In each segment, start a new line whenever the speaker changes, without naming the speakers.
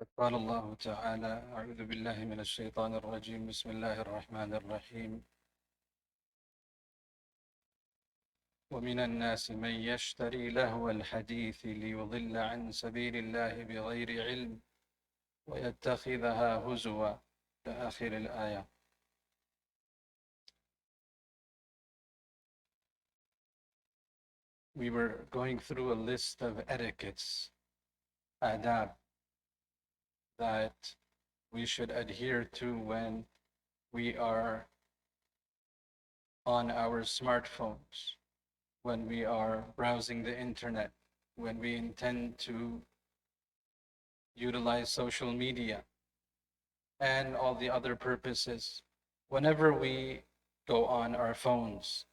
قال الله تعالى: أعوذ بالله من الشيطان الرجيم بسم الله الرحمن الرحيم ومن الناس من يشتري لهو الحديث ليضل عن سبيل الله بغير علم ويتخذها هزوا إلى آخر الآية. We were going through a list of etiquettes, adab, that we should adhere to when we are on our smartphones, when we are browsing the internet, when we intend to utilize social media and all the other purposes. Whenever we go on our phones,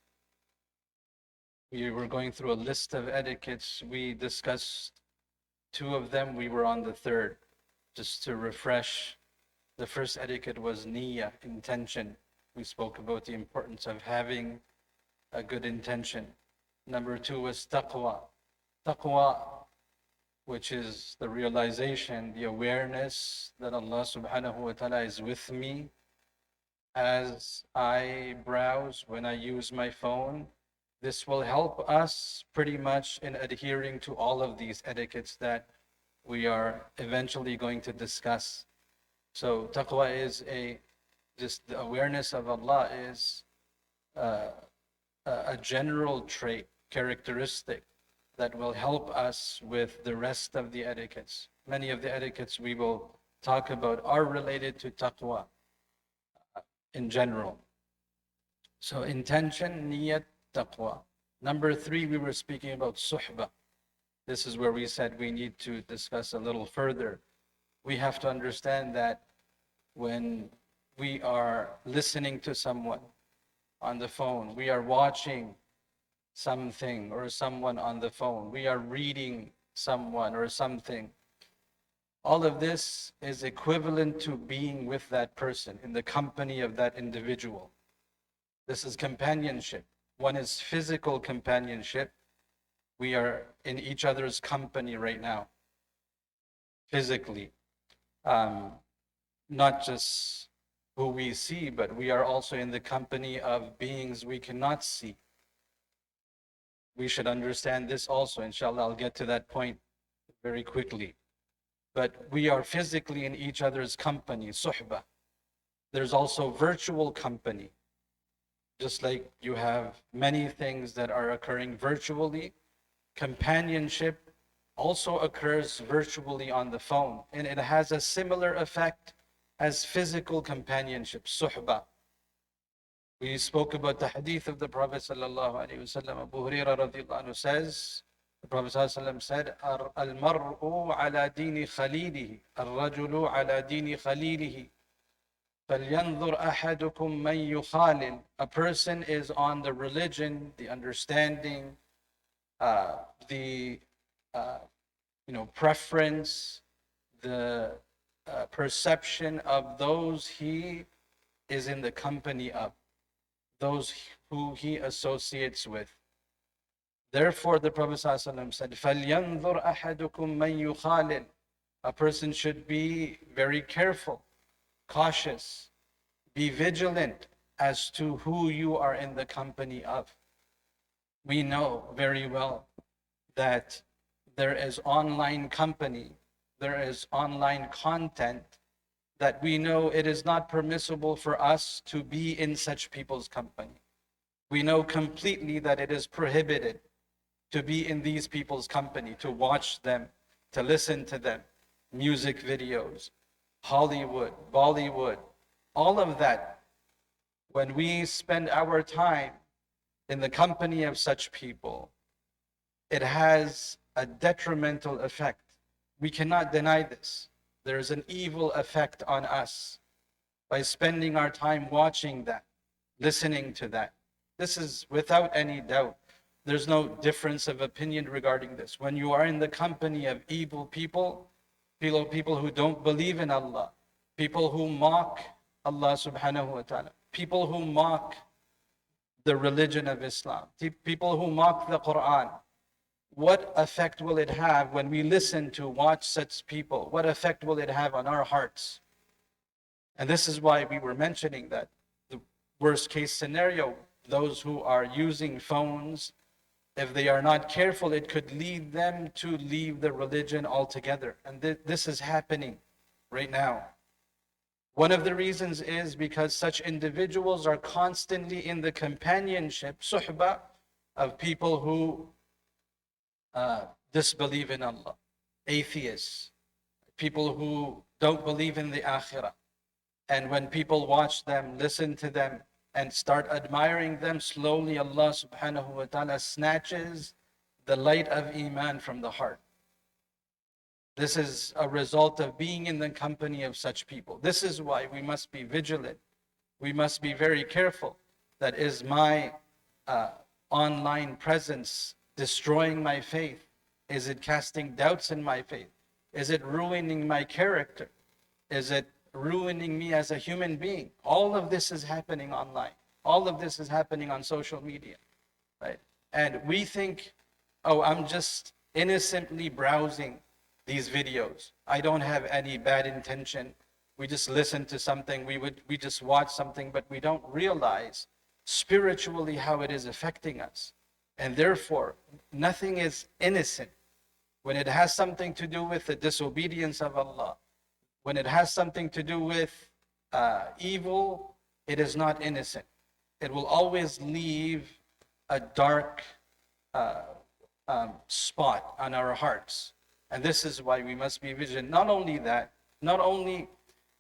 we were going through a list of etiquettes. We discussed two of them. We were on the third. Just to refresh, the first etiquette was niyyah, intention. We spoke about the importance of having a good intention. Number two was taqwa. Taqwa, which is the realization, the awareness that Allah subhanahu wa ta'ala is with me as I browse, when I use my phone. This will help us pretty much in adhering to all of these etiquettes that we are eventually going to discuss. So taqwa is just the awareness of Allah is a general trait, characteristic that will help us with the rest of the etiquettes. Many of the etiquettes we will talk about are related to taqwa in general. So intention, niyat, taqwa. Number three, we were speaking about suhbah. This is where we said we need to discuss a little further. We have to understand that when we are listening to someone on the phone, we are watching something or someone on the phone, we are reading someone or something, all of this is equivalent to being with that person, in the company of that individual. This is companionship. One is physical companionship. We are in each other's company right now, physically. Not just who we see, but we are also in the company of beings we cannot see. We should understand this also. Inshallah, I'll get to that point very quickly. But we are physically in each other's company, suhbah. There's also virtual company. Just like you have many things that are occurring virtually, companionship also occurs virtually on the phone. And it has a similar effect as physical companionship, suhbah. We spoke about the hadith of the Prophet sallallahu alaihi wasallam. Abu Hurairah radiallahu anhu says, the Prophet sallallahu alaihi wasallam said, "Al-mar'u ala dini khalilihi, al-rajulu ala dini khalilihi, فَلْيَنْظُرْ أَحَدُكُمْ مَنْ يُخَالِلْ." A person is on the religion, the understanding, the preference, the perception of those he is in the company of, those who he associates with. Therefore, the Prophet ﷺ said, فَلْيَنْظُرْ أَحَدُكُمْ مَنْ يُخَالِلْ. A person should be very careful, cautious, be vigilant as to who you are in the company of. We know very well that there is online company, there is online content that we know it is not permissible for us to be in such people's company. We know completely that it is prohibited to be in these people's company, to watch them, to listen to them, music videos, Hollywood, Bollywood, all of that. When we spend our time in the company of such people, it has a detrimental effect. We cannot deny this. There is an evil effect on us by spending our time watching that, listening to that. This is without any doubt. There's no difference of opinion regarding this. When you are in the company of evil people, people who don't believe in Allah, people who mock Allah subhanahu wa ta'ala, people who mock the religion of Islam, people who mock the Quran, what effect will it have when we listen to watch such people? What effect will it have on our hearts? And this is why we were mentioning that the worst case scenario, those who are using phones, if they are not careful, it could lead them to leave the religion altogether. And this is happening right now. One of the reasons is because such individuals are constantly in the companionship, suhbah, of people who disbelieve in Allah, atheists, people who don't believe in the akhirah. And when people watch them, listen to them, and start admiring them, slowly Allah subhanahu wa ta'ala snatches the light of Iman from the heart. This is a result of being in the company of such people. This is why we must be vigilant. We must be very careful. That is my online presence destroying my faith? Is it casting doubts in my faith? Is it ruining my character? Is it ruining me as a human being? All of this is happening online. All of this is happening on social media, right? And we think, oh, I'm just innocently browsing these videos. I don't have any bad intention. We just listen to something, we just watch something, but we don't realize spiritually how it is affecting us. And therefore, nothing is innocent. When it has something to do with the disobedience of Allah, when it has something to do with evil, it is not innocent. It will always leave a dark spot on our hearts. And this is why we must be vigilant. Not only that, not only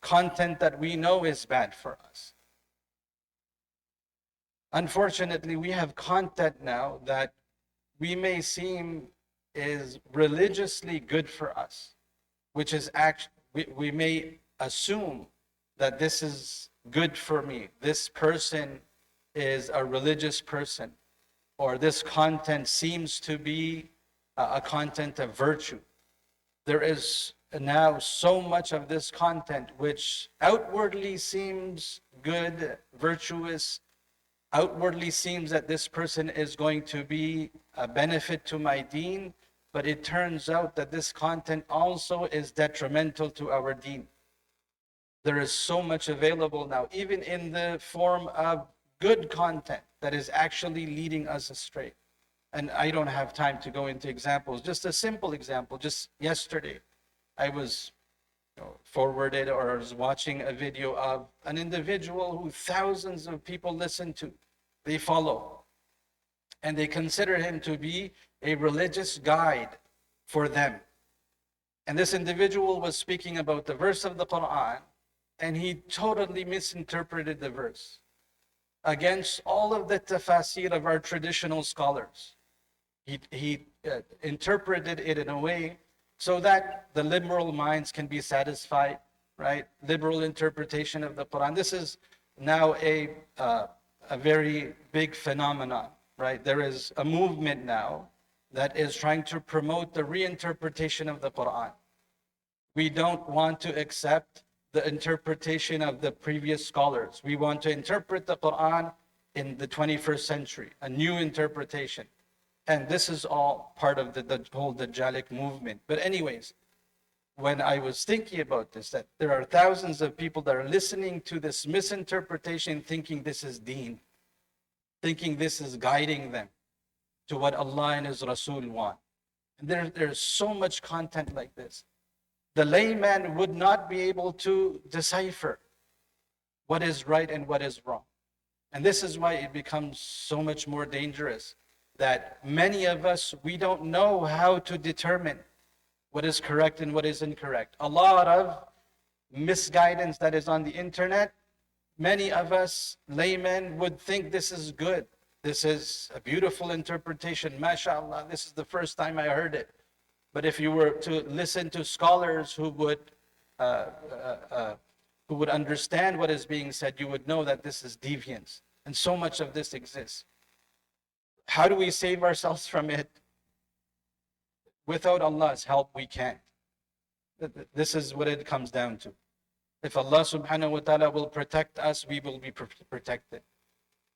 content that we know is bad for us. Unfortunately, we have content now that we may seem is religiously good for us, which is actually, we may assume that this is good for me. This person is a religious person, or this content seems to be a content of virtue. There is now so much of this content which outwardly seems good, virtuous, outwardly seems that this person is going to be a benefit to my deen, but it turns out that this content also is detrimental to our deen. There is so much available now, even in the form of good content that is actually leading us astray. And I don't have time to go into examples. Just a simple example. Just yesterday, I was forwarded or I was watching a video of an individual who thousands of people listen to. They follow. And they consider him to be a religious guide for them. And this individual was speaking about the verse of the Quran, and he totally misinterpreted the verse against all of the tafasir of our traditional scholars. He interpreted it in a way so that the liberal minds can be satisfied, right? Liberal interpretation of the Quran. This is now a very big phenomenon, right? There is a movement now that is trying to promote the reinterpretation of the Quran. We don't want to accept the interpretation of the previous scholars. We want to interpret the Quran in the 21st century, a new interpretation. And this is all part of the whole Dajjalic movement. But anyways, when I was thinking about this, that there are thousands of people that are listening to this misinterpretation, thinking this is deen, thinking this is guiding them to what Allah and His Rasul want. And there's so much content like this. The layman would not be able to decipher what is right and what is wrong. And this is why it becomes so much more dangerous, that many of us, we don't know how to determine what is correct and what is incorrect. A lot of misguidance that is on the internet, many of us laymen would think this is good. This is a beautiful interpretation, mashallah, this is the first time I heard it. But if you were to listen to scholars who would understand what is being said, you would know that this is deviance. And so much of this exists. How do we save ourselves from it? Without Allah's help, we can't. This is what it comes down to. If Allah subhanahu wa ta'ala will protect us, we will be protected.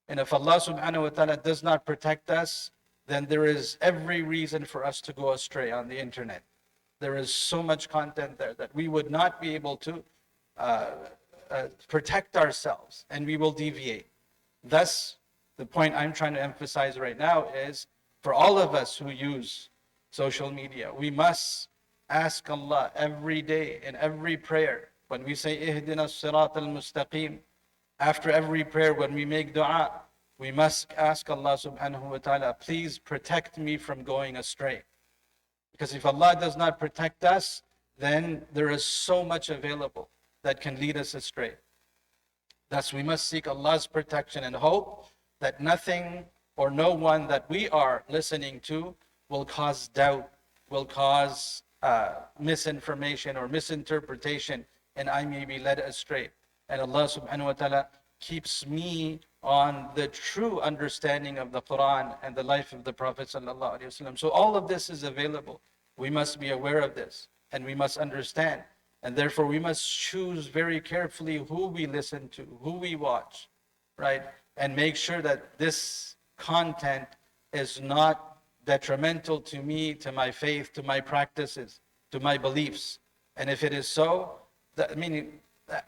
And if Allah subhanahu wa ta'ala does not protect us, then there is every reason for us to go astray on the internet. There is so much content there that we would not be able to protect ourselves, and we will deviate. Thus, the point I'm trying to emphasize right now is for all of us who use social media, we must ask Allah every day in every prayer. When we say Ihdina as-sirat al-mustaqim, after every prayer, when we make dua, we must ask Allah subhanahu wa ta'ala, please protect me from going astray. Because if Allah does not protect us, then there is so much available that can lead us astray. Thus, we must seek Allah's protection and hope that nothing or no one that we are listening to will cause doubt, will cause misinformation or misinterpretation, and I may be led astray. And Allah subhanahu wa ta'ala keeps me on the true understanding of the Quran and the life of the Prophet sallallahu alaihi wasallam. So all of this is available. We must be aware of this, and we must understand. And therefore we must choose very carefully who we listen to, who we watch, right? And make sure that this content is not detrimental to me, to my faith, to my practices, to my beliefs. And if it is so,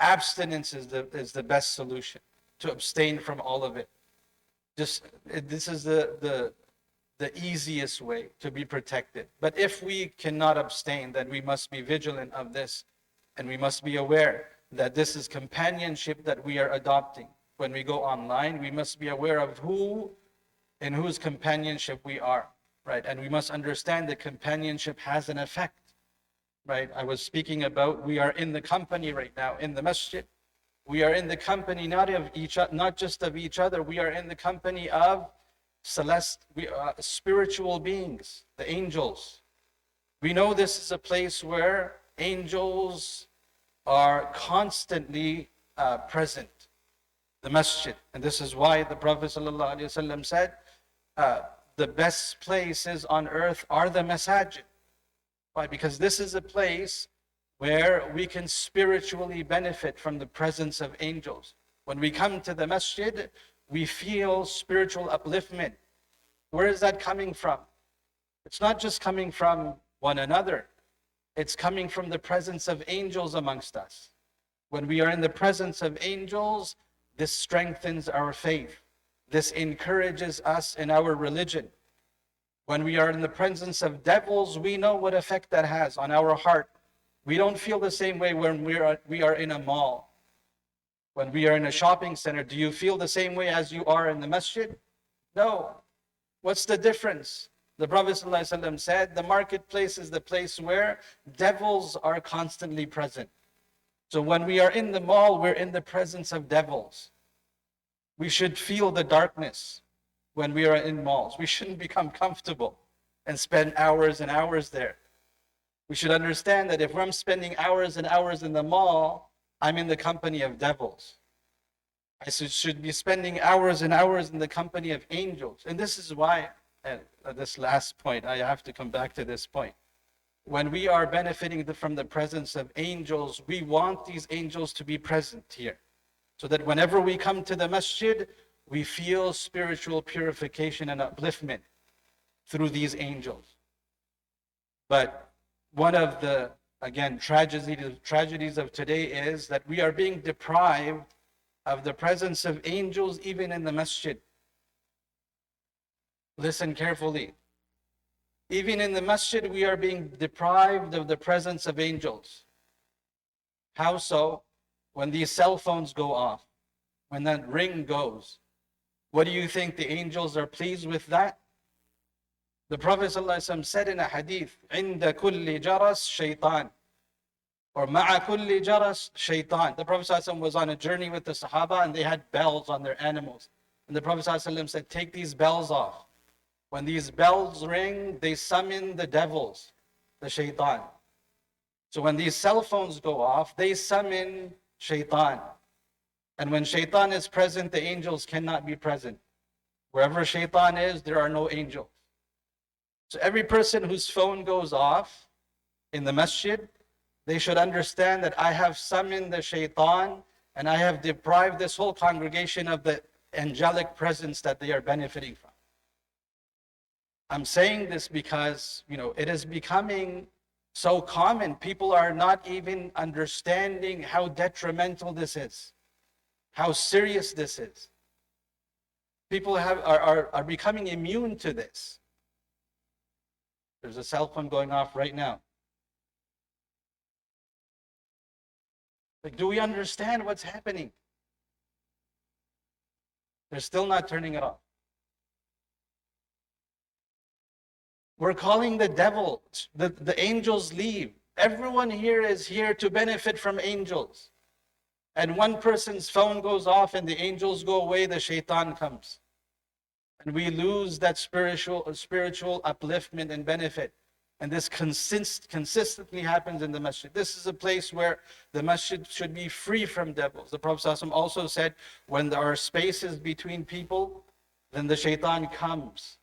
abstinence is the best solution, to abstain from all of it. This is the easiest way to be protected. But if we cannot abstain, then we must be vigilant of this, and we must be aware that this is companionship that we are adopting. When we go online, we must be aware of who, in whose companionship we are, right? And we must understand that companionship has an effect, right? I was speaking about we are in the company right now in the masjid. We are in the company not just of each other. We are in the company of spiritual beings, the angels. We know this is a place where angels are constantly present, the masjid. And this is why the Prophet ﷺ said, the best places on earth are the masajid. Why? Because this is a place where we can spiritually benefit from the presence of angels. When we come to the masjid, we feel spiritual upliftment. Where is that coming from? It's not just coming from one another. It's coming from the presence of angels amongst us. When we are in the presence of angels, this strengthens our faith. This encourages us in our religion. When we are in the presence of devils, we know what effect that has on our heart. We don't feel the same way when we are in a mall. When we are in a shopping center, do you feel the same way as you are in the masjid? No. What's the difference? The Prophet ﷺ said, the marketplace is the place where devils are constantly present. So when we are in the mall, we're in the presence of devils. We should feel the darkness when we are in malls. We shouldn't become comfortable and spend hours and hours there. We should understand that if I'm spending hours and hours in the mall, I'm in the company of devils. I should be spending hours and hours in the company of angels. And this is why, this last point, I have to come back to this point. When we are benefiting from the presence of angels, we want these angels to be present here. So that whenever we come to the masjid, we feel spiritual purification and upliftment through these angels. But one of the, again, tragedies of today is that we are being deprived of the presence of angels even in the masjid. Listen carefully. Even in the masjid, we are being deprived of the presence of angels. How so? When these cell phones go off, when that ring goes, what do you think? The angels are pleased with that? The Prophet ﷺ said in a hadith, عِنْدَ كُلِّ جَرَسْ شَيْطَانٍ, or مَعَ كُلِّ جَرَسْ شَيْطَانٍ. The Prophet ﷺ was on a journey with the Sahaba and they had bells on their animals. And the Prophet ﷺ said, take these bells off. When these bells ring, they summon the devils, the shaitan. So when these cell phones go off, they summon shaitan. And when shaitan is present, the angels cannot be present. Wherever shaitan is, there are no angels. So every person whose phone goes off in the masjid, they should understand that I have summoned the shaitan and I have deprived this whole congregation of the angelic presence that they are benefiting from. I'm saying this because, it is becoming so common. People are not even understanding how detrimental this is, how serious this is. People are becoming immune to this. There's a cell phone going off right now. Like, do we understand what's happening? They're still not turning it off. We're calling the devil. The angels leave. Everyone here is here to benefit from angels. And one person's phone goes off and the angels go away, the shaitan comes. And we lose that spiritual upliftment and benefit. And this consistently happens in the masjid. This is a place where the masjid should be free from devils. The Prophet ﷺ also said, when there are spaces between people, then the shaitan comes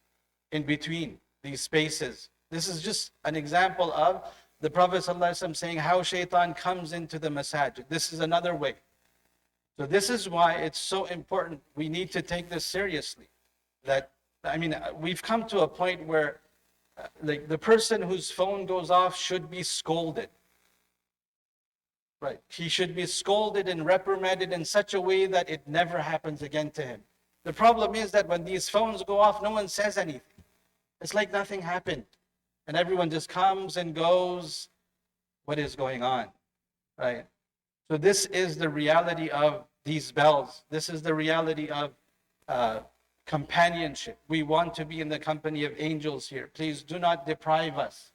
in between these spaces. This is just an example of the Prophet ﷺ saying how shaitan comes into the masajid. This is another way. So this is why it's so important. We need to take this seriously. We've come to a point where like the person whose phone goes off should be scolded. Right? He should be scolded and reprimanded in such a way that it never happens again to him. The problem is that when these phones go off, no one says anything. It's like nothing happened. And everyone just comes and goes. What is going on? Right? So this is the reality of these bells. This is the reality of companionship. We want to be in the company of angels here. Please do not deprive us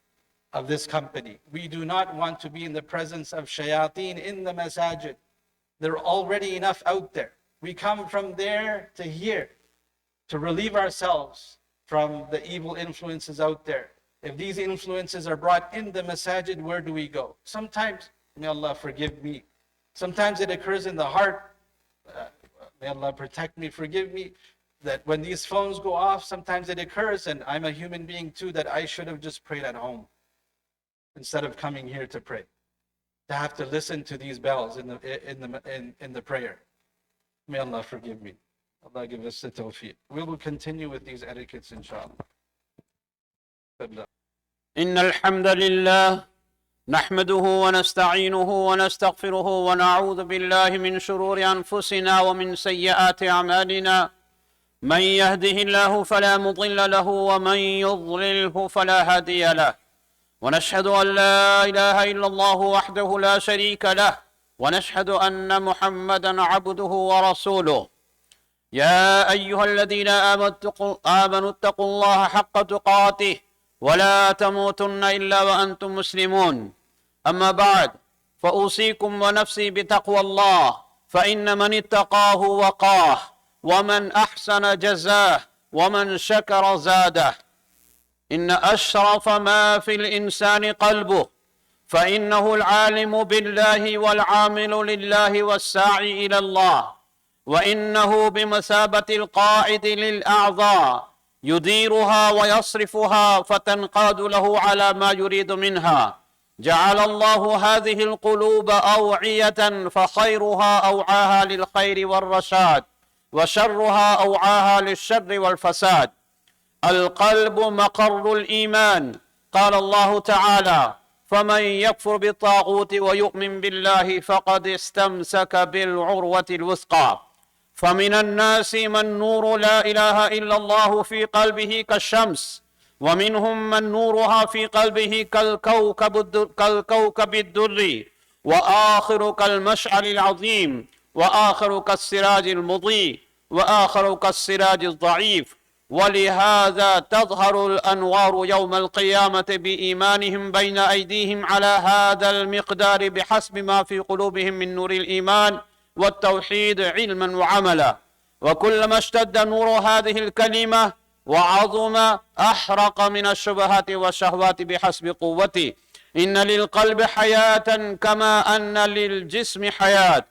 of this company. We do not want to be in the presence of shayateen in the masajid. There are already enough out there. We come from there to here to relieve ourselves from the evil influences out there. If these influences are brought in the masajid, where do we go? Sometimes, may Allah forgive me, sometimes it occurs in the heart. May Allah protect me, forgive me, that when these phones go off, sometimes it occurs, and I'm a human being too, that I should have just prayed at home instead of coming here to pray, to have to listen to these bells in the prayer. May Allah forgive me. Allah give us the tawfiq. We will continue with these etiquettes, inshallah.
إن الحمد لله نحمده ونستعينه ونستغفره ونعوذ بالله من شرور أنفسنا ومن سيئات أعمالنا من يهده الله فلا مضل له ومن يضلله فلا هادي له ونشهد أن لا إله إلا الله وحده لا شريك له ونشهد أن محمدا عبده ورسوله يا أيها الذين آمنوا اتقوا الله حق تقاته ولا تموتن إلا وأنتم مسلمون أما بعد فأوصيكم ونفسي بتقوى الله فإن من اتقاه وقاه ومن أحسن جزاه ومن شكر زاده إن أشرف ما في الإنسان قلبه فإنه العالم بالله والعامل لله والساعي إلى الله وإنه بمثابة القائد للأعضاء يديرها ويصرفها فتنقاد له على ما يريد منها جعل الله هذه القلوب أوعية فخيرها أوعاها للخير والرشاد وشرها أوعاها للشر والفساد القلب مقر الإيمان قال الله تعالى فمن يكفر بالطاغوت ويؤمن بالله فقد استمسك بالعروة الوثقى فمن الناس من نور لا إله إلا الله في قلبه كالشمس ومنهم من نورها في قلبه كالكوكب الدري وآخر كالمشعل العظيم وآخر كالسراج المضيء وآخر كالسراج الضعيف ولهذا تظهر الأنوار يوم القيامة بإيمانهم بين أيديهم على هذا المقدار بحسب ما في قلوبهم من نور الإيمان والتوحيد علما وعملا وكلما اشتد نور هذه الكلمة وعظم أحرق من الشبهات والشهوات بحسب قوته إن للقلب حياة كما أن للجسم حياة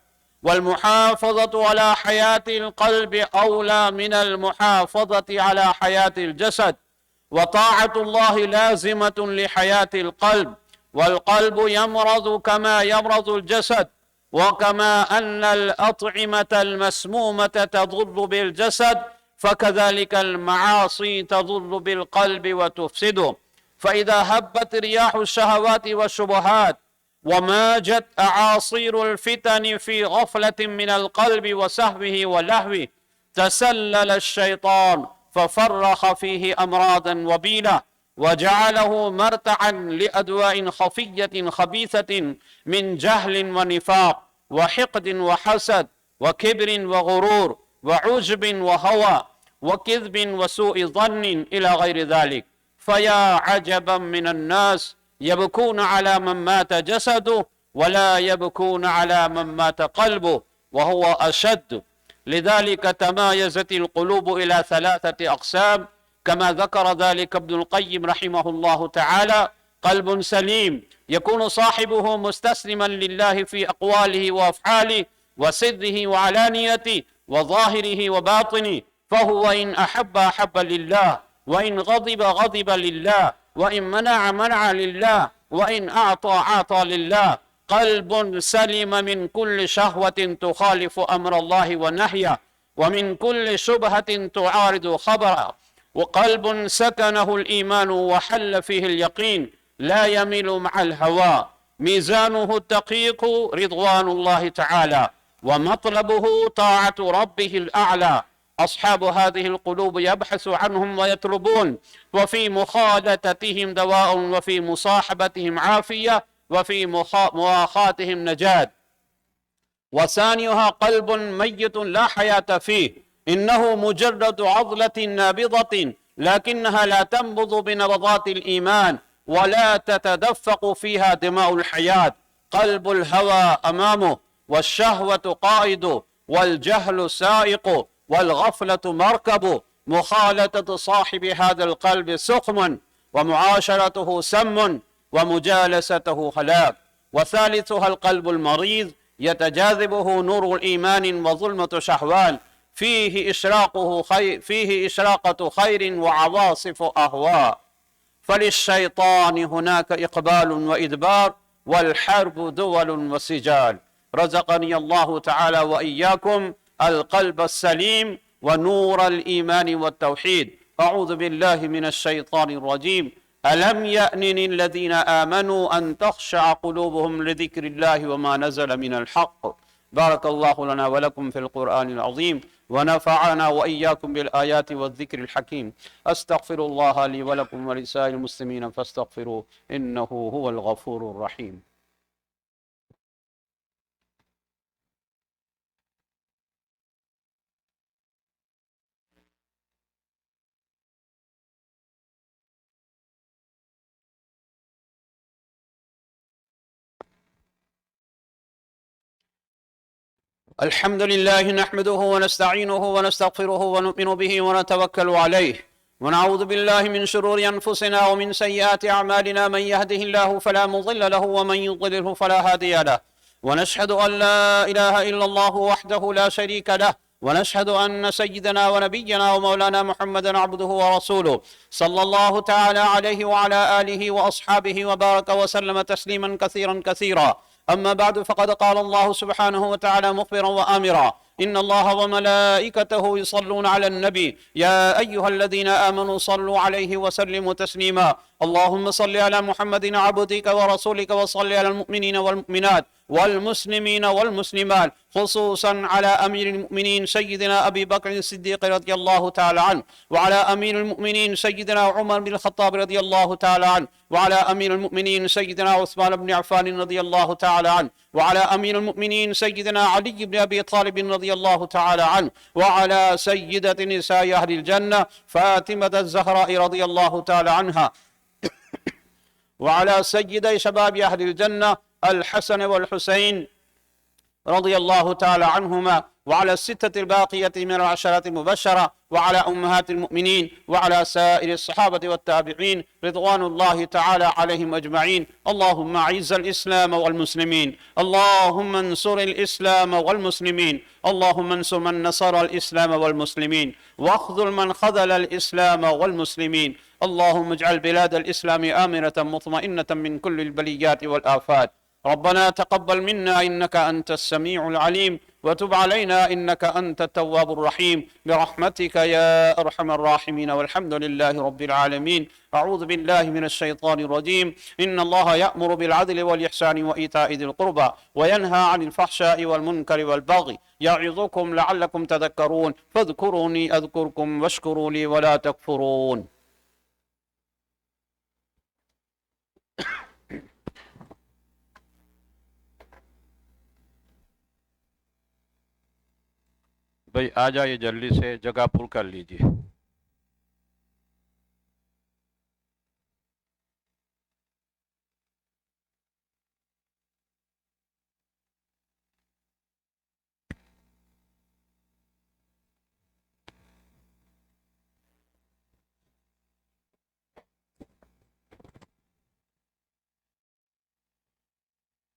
والمحافظة على حياة القلب أولى من المحافظة على حياة الجسد وطاعة الله لازمة لحياة القلب والقلب يمرض كما يمرض الجسد وكما أن الأطعمة المسمومة تضر بالجسد فكذلك المعاصي تضر بالقلب وتفسده. فإذا هبت رياح الشهوات والشبهات وماجت أعاصير الفتن في غفلة من القلب وسهوه ولهوه، تسلل الشيطان ففرخ فيه أمراضا وبيلة، وجعله مرتعا لأدواء خفية خبيثة من جهل ونفاق وحقد وحسد وكبر وغرور وعجب وهوى وكذب وسوء ظن إلى غير ذلك. فيا عجبا من الناس يبكون على من مات جسده ولا يبكون على من مات قلبه، وهو أشد. لذلك تمايزت القلوب إلى 3 أقسام كما ذكر ذلك ابن القيم رحمه الله تعالى: قلب سليم يكون صاحبه مستسلما لله في أقواله وأفعاله وسره وعلانيته وظاهره وباطنه، فهو إن أحب أحب لله، وإن غضب غضب لله، وإن منع منع لله، وإن أعطى أعطى لله. قلب سلم من كل شهوة تخالف أمر الله ونهيه، ومن كل شبهة تعارض خبره، وقلب سكنه الإيمان وحل فيه اليقين لا يميل مع الهوى، ميزانه الدقيق رضوان الله تعالى، ومطلبه طاعة ربه الأعلى. أصحاب هذه القلوب يبحث عنهم ويطلبون، وفي مخالطتهم دواء، وفي مصاحبتهم عافية، وفي مواخاتهم نجاة. وثانيها قلب ميت لا حياة فيه، إنه مجرد عضلة نابضة لكنها لا تنبض بنبضات الإيمان ولا تتدفق فيها دماء الحياة. قلب الهوى أمامه، والشهوة قائد، والجهل سائق، والغفلة مركب. مخالطة صاحب هذا القلب سقم، ومعاشرته سم، ومجالسته هلاك. وثالثها القلب المريض يتجاذبه نور الإيمان وظلمة شهوان، فيه إشراقة خير وعواصف أهواء. فللشيطان هناك إقبال وإدبار، والحرب دول وسجال. رزقني الله تعالى وإياكم القلب السليم ونور الإيمان والتوحيد. أعوذ بالله من الشيطان الرجيم. ألم يأن الذين آمنوا أن تخشع قلوبهم لذكر الله وما نزل من الحق. بارك الله لنا ولكم في القرآن العظيم، ونفعنا وإياكم بالآيات والذكر الحكيم. أستغفر الله لي ولكم ولسائر المسلمين فاستغفروه إنه هو الغفور الرحيم. الحمد لله نحمده ونستعينه ونستغفره ونؤمن به ونتوكل عليه، ونعوذ بالله من شرور أنفسنا ومن سيئات أعمالنا. من يهده الله فلا مضل له، ومن يضلله فلا هادي له. ونشهد أن لا إله إلا الله وحده لا شريك له، ونشهد أن سيدنا ونبينا ومولانا محمدا عبده ورسوله، صلى الله تعالى عليه وعلى آله وأصحابه وبارك وسلم تسليما كثيرا كثيرا. أما بعد، فقد قال الله سبحانه وتعالى مخبرا وآمرا: إن الله وملائكته يصلون على النبي يا أيها الذين آمنوا صلوا عليه وسلموا تسليما. اللهم صل على محمد عبدك ورسولك، وصل على المؤمنين والمؤمنات والمسلمين والمسلمات، خصوصا على أمير المؤمنين سيدنا أبي بكر الصديق رضي الله تعالى عنه، وعلى أمير المؤمنين سيدنا عمر بن الخطاب رضي الله تعالى عنه، وعلى أمير المؤمنين سيدنا عثمان بن عفان رضي الله تعالى عنه، وعلى أمير المؤمنين سيدنا علي بن أبي طالب رضي الله تعالى عنه، وعلى سيدة نساء أهل الجنة فاطمة الزهراء رضي الله تعالى عنها، وعلى سيدي شباب أهل الجنة الحسن والحسين رضي الله تعالى عنهما، وعلى الستة الباقية من العشرة المبشرة، وعلى أمهات المؤمنين، وعلى سائر الصحابة والتابعين رضوان الله تعالى عليهم أجمعين. اللهم أعز الإسلام والمسلمين، اللهم انصر الإسلام والمسلمين، اللهم انصر من نصر الإسلام والمسلمين، واخذل من خذل الإسلام والمسلمين. اللهم اجعل بلاد الإسلام آمنة مطمئنة من كل البليات والآفات. ربنا تقبل منا إنك أنت السميع العليم وتب علينا إنك أنت التواب الرحيم برحمتك يا أرحم الراحمين والحمد لله رب العالمين. أعوذ بالله من الشيطان الرجيم. إن الله يأمر بالعدل والإحسان وإيتاء ذي القربى وينهى عن الفحشاء والمنكر والبغي يعظكم لعلكم تذكرون فاذكروني أذكركم واشكروا لي ولا تكفرون. भाई आ जाइए जल्दी से, जगह पुर कर लीजिए।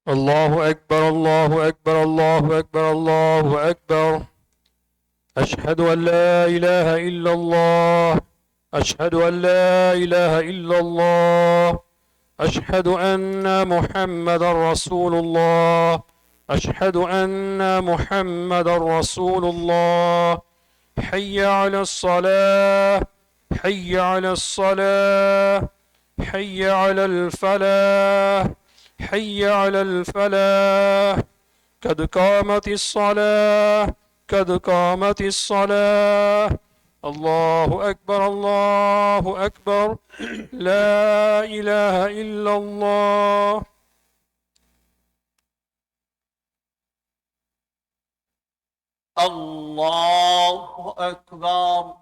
الله أكبر الله أكبر الله أكبر الله أكبر. أشهد أن لا إله إلا الله. أشهد أن لا إله إلا الله. أشهد أن محمدا رسول الله. أشهد أن محمدا رسول الله. حي على الصلاة. حي على الصلاة. حي على الفلاح. حي على الفلاح. قد قامت الصلاة. قد قامت الصلاة. الله أكبر الله أكبر. لا إله إلا الله.
الله أكبر.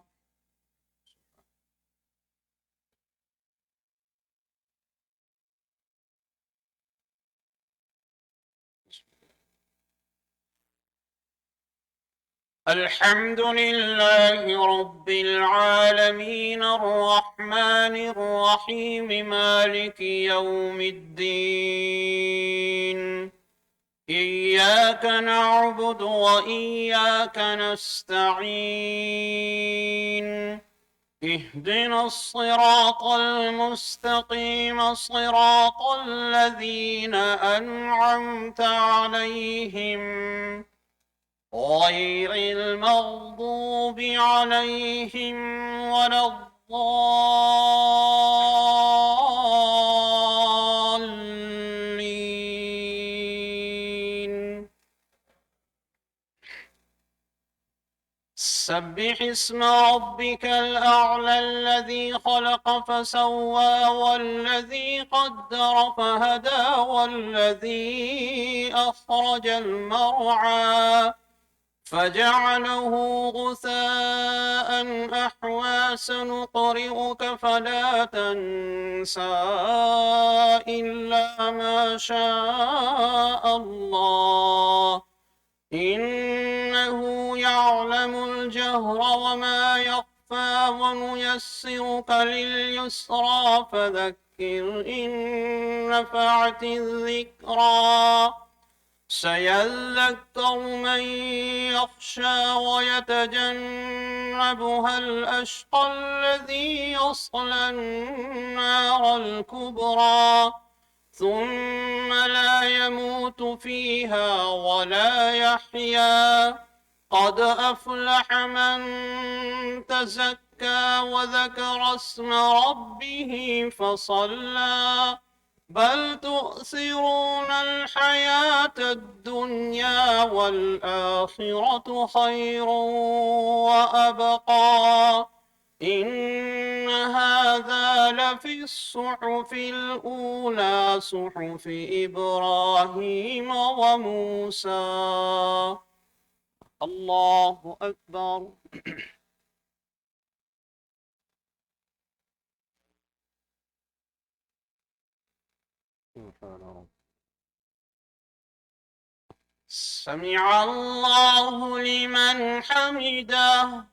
الحمد لله رب العالمين الرحمن الرحيم مالك يوم الدين. إياك نعبد وإياك نستعين. اهدنا الصراط المستقيم صراط الذين أنعمت عليهم غير المغضوب عليهم ولا الضالين. سبح اسم ربك الأعلى الذي خلق فسوى والذي قدر فهدى والذي أخرج المرعى فجعله غثاء أحوى سنقرئك فلا تنسى إلا ما شاء الله إنه يعلم الجهر وما يخفى ونيسرك لليسرى فذكر إن نفعت الذكرى سيذكر من يخشى ويتجنبها الأشقى الذي يصلى النار الكبرى ثم لا يموت فيها ولا يحيا قد أفلح من تزكى وذكر اسم ربه فصلى بل تؤثرون الحياة الدنيا والآخرة خير وأبقى إن هذا لفي الصحف الأولى صحف إبراهيم وموسى. الله أكبر. سمع الله لمن حمده.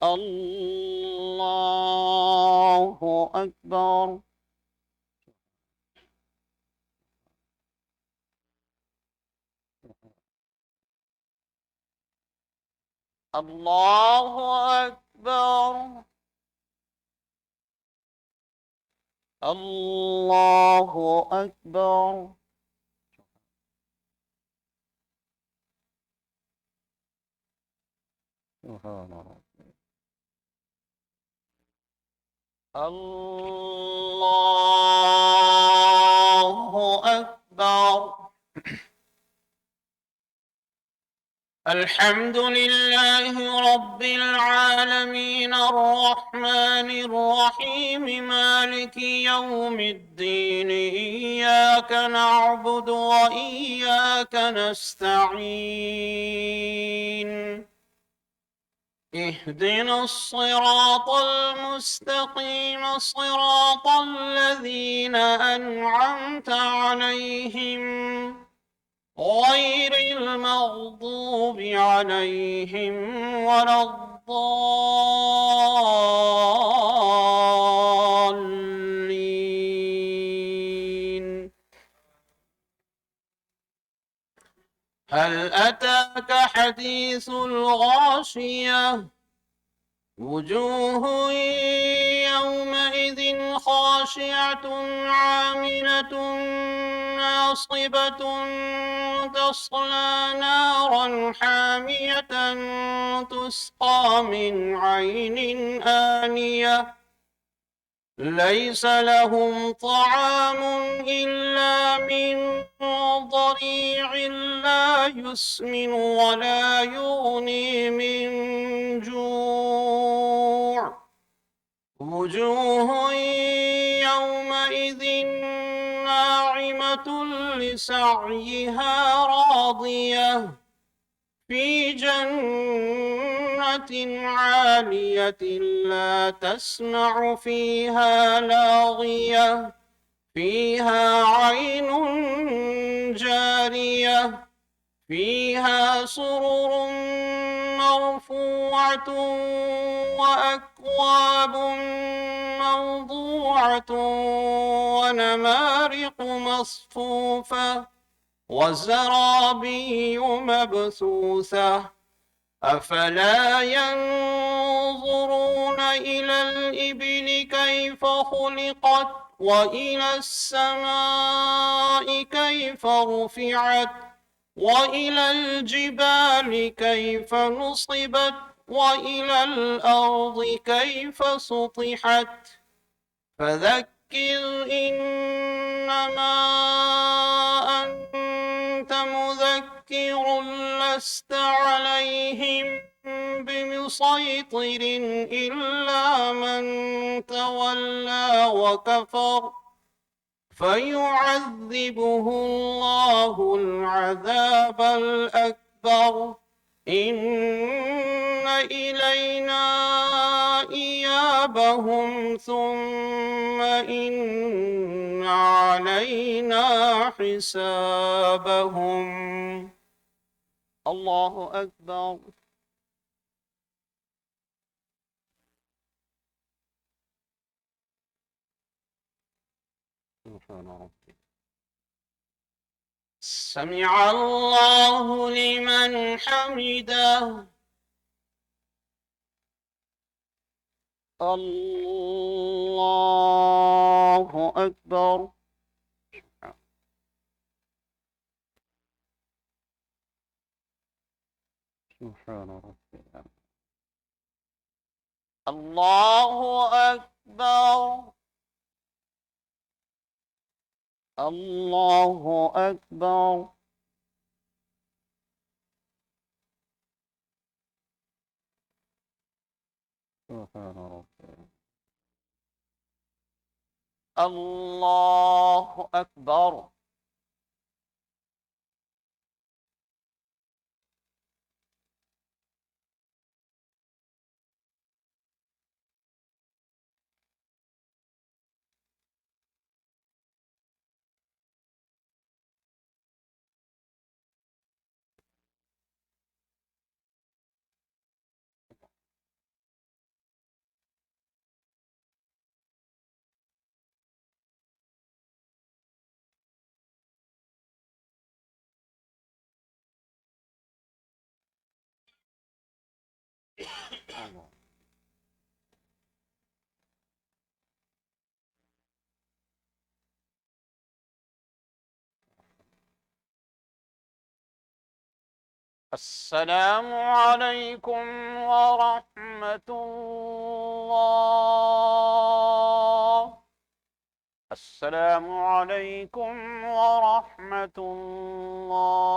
الله أكبر. الله أكبر. الله أكبر. سبحان ربي. الله أكبر. الحمد لله رب العالمين الرحمن الرحيم مالك يوم الدين إياك نعبد وإياك نستعين اهدنا الصراط المستقيم صراط الذين أنعمت عليهم غير المغضوب عليهم ولا الضالين. هل أتاك حديث الغاشية وجوه يومئذ خاشعة عاملة ناصبة تصلى نارا حامية تسقى من عين آنية ليس لهم طعام إلا من ضريع لا يسمن ولا يغني من جوع وجوه يومئذ ناعمة لسعيها راضية في جنة عالية لا تسمع فيها لاغية فيها عين جارية فيها سرر مرفوعة وأكواب موضوعة ونمارق مصفوفة وزرابي مبثوثة أفلا ينظرون إلى الإبل كيف خلقت وإلى السماء كيف رفعت وإلى الجبال كيف نصبت وإلى الأرض كيف سطحت فذكر إنما أنت مذكر لست عليهم بمسيطر إلا من تولى وكفر فيعذبه الله العذاب الأكبر إن إلينا إيابهم ثم إن علينا حسابهم. الله أكبر. سبحان ربي. سمع الله لمن حمده. الله أكبر. سبحان ربي. الله أكبر. الله أكبر. سبحان ربي. الله أكبر. السلام عليكم ورحمة الله. السلام عليكم ورحمة الله.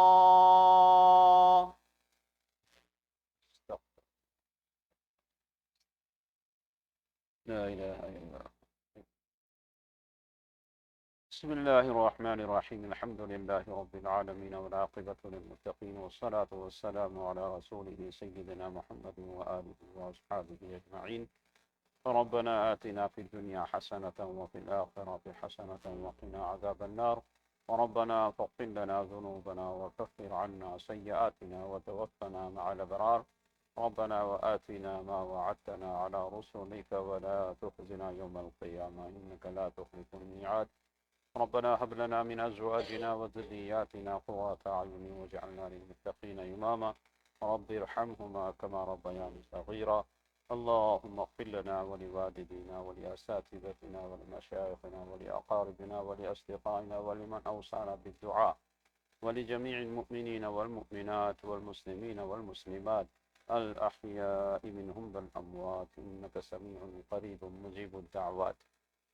لا إله إلا الله. بسم الله الرحمن الرحيم. الحمد لله رب العالمين والعاقبة للمتقين والصلاة والسلام على رسوله سيدنا محمد وآله وأصحابه أجمعين. ربنا آتنا في الدنيا حسنة وفي الآخرة حسنة وقنا عذاب النار. وربنا فاغفر لنا ذنوبنا وكفر عنا سيئاتنا وتوفنا مع الأبرار. ربنا وآتنا ما وعدتنا على رسلك ولا تخزنا يوم القيامة إنك لا تخلف الميعاد. ربنا هب لنا من أزواجنا وذرياتنا قرة أعين واجعلنا للمتقين إماما. رب ارحمهما كما ربياني صغيرا. اللهم اغفر لنا ولوالدينا ولأساتذتنا ولمشايخنا ولأقاربنا ولأصدقائنا ولمن أوصانا بالدعاء ولجميع المؤمنين والمؤمنات والمسلمين والمسلمات الأحياء منهم والأموات إنك سميع قريب مجيب الدعوات.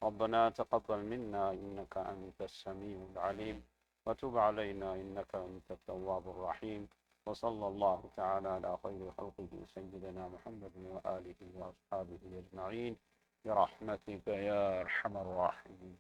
ربنا تقبل منا إنك أنت السميع العليم وتب علينا إنك أنت التواب الرحيم. وصلى الله تعالى على خير خلقه سيدنا محمد وآله وأصحابه أجمعين برحمتك يا أرحم الراحمين.